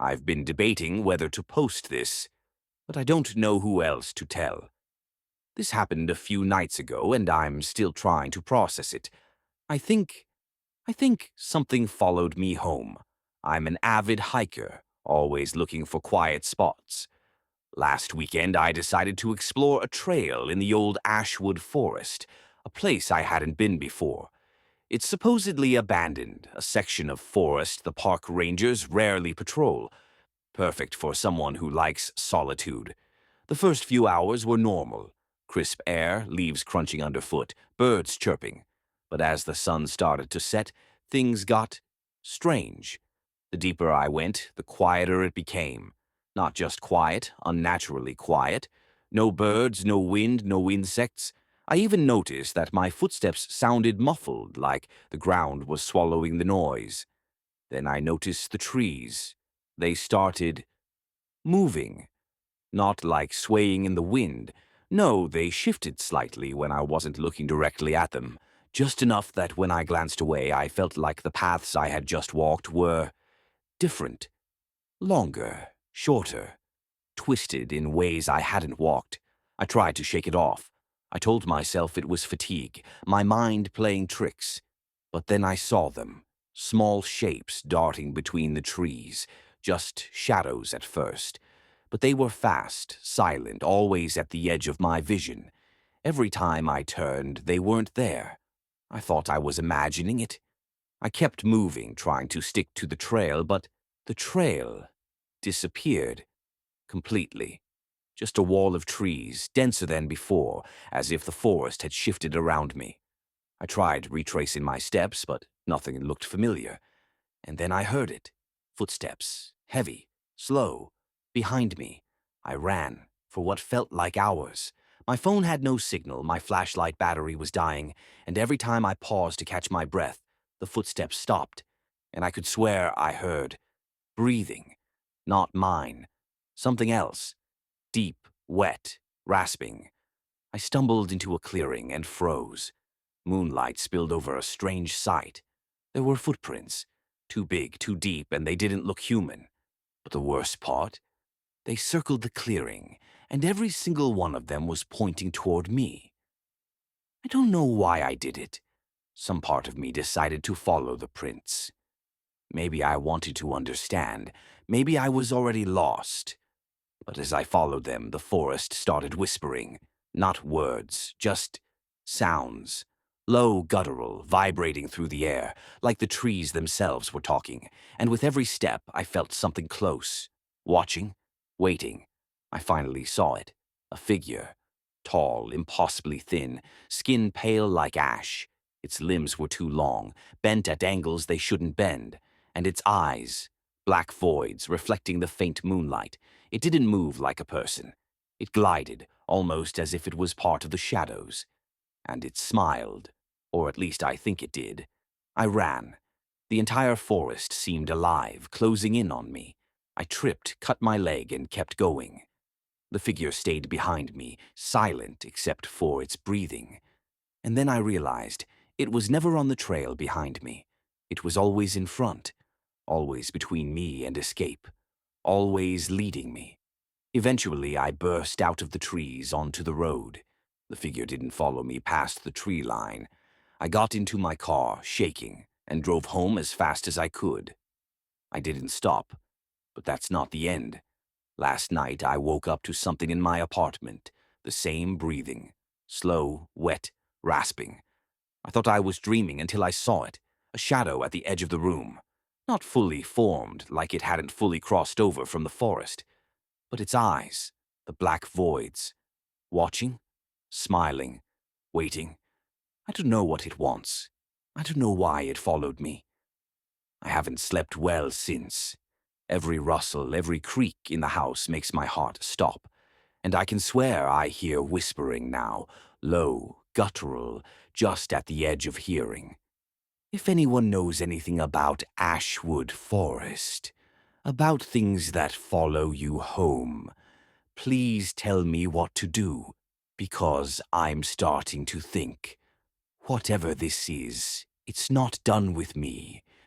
I've been debating whether to post this, but I don't know who else to tell. This happened a few nights ago, and I'm still trying to process it. I think I think something followed me home. I'm an avid hiker, always looking for quiet spots. Last weekend, I decided to explore a trail in the old Ashwood Forest, a place I hadn't been before. It's supposedly abandoned, a section of forest the park rangers rarely patrol, perfect for someone who likes solitude. The first few hours were normal. Crisp air, leaves crunching underfoot, birds chirping. But as the sun started to set, things got strange. The deeper I went, the quieter it became. Not just quiet, unnaturally quiet. No birds, no wind, no insects. I even noticed that my footsteps sounded muffled, like the ground was swallowing the noise. Then I noticed the trees. They started moving. Not like swaying in the wind. No, they shifted slightly when I wasn't looking directly at them. Just enough that when I glanced away, I felt like the paths I had just walked were different. Longer, shorter, twisted in ways I hadn't walked. I tried to shake it off. I told myself it was fatigue, my mind playing tricks. But then I saw them, small shapes darting between the trees, just shadows at first. But they were fast, silent, always at the edge of my vision. Every time I turned, they weren't there. I thought I was imagining it. I kept moving, trying to stick to the trail, but the trail disappeared completely. Just a wall of trees, denser than before, as if the forest had shifted around me. I tried retracing my steps, but nothing looked familiar. And then I heard it. Footsteps, heavy, slow, behind me. I ran, for what felt like hours. My phone had no signal, my flashlight battery was dying, and every time I paused to catch my breath, the footsteps stopped, and I could swear I heard breathing. Not mine. Something else. Deep, wet, rasping. I stumbled into a clearing and froze. Moonlight spilled over a strange sight. There were footprints. Too big, too deep, and they didn't look human. But the worst part? They circled the clearing, and every single one of them was pointing toward me. I don't know why I did it. Some part of me decided to follow the prints. Maybe I wanted to understand. Maybe I was already lost. But as I followed them, the forest started whispering. Not words, just sounds. Low, guttural, vibrating through the air, like the trees themselves were talking. And with every step, I felt something close. Watching, waiting. I finally saw it. A figure. Tall, impossibly thin, skin pale like ash. Its limbs were too long, bent at angles they shouldn't bend. And its eyes, black voids reflecting the faint moonlight. It didn't move like a person. It glided, almost as if it was part of the shadows. And it smiled, or at least I think it did. I ran. The entire forest seemed alive, closing in on me. I tripped, cut my leg, and kept going. The figure stayed behind me, silent except for its breathing. And then I realized it was never on the trail behind me. It was always in front, always between me and escape, always leading me. Eventually, I burst out of the trees onto the road. The figure didn't follow me past the tree line. I got into my car, shaking, and drove home as fast as I could. I didn't stop, but that's not the end. Last night, I woke up to something in my apartment, the same breathing, slow, wet, rasping. I thought I was dreaming until I saw it, a shadow at the edge of the room. Not fully formed, like it hadn't fully crossed over from the forest, but its eyes, the black voids, watching, smiling, waiting. I don't know what it wants. I don't know why it followed me. I haven't slept well since. Every rustle, every creak in the house makes my heart stop, and I can swear I hear whispering now, low, guttural, just at the edge of hearing. If anyone knows anything about Ashwood Forest, about things that follow you home, please tell me what to do, because I'm starting to think, whatever this is, it's not done with me.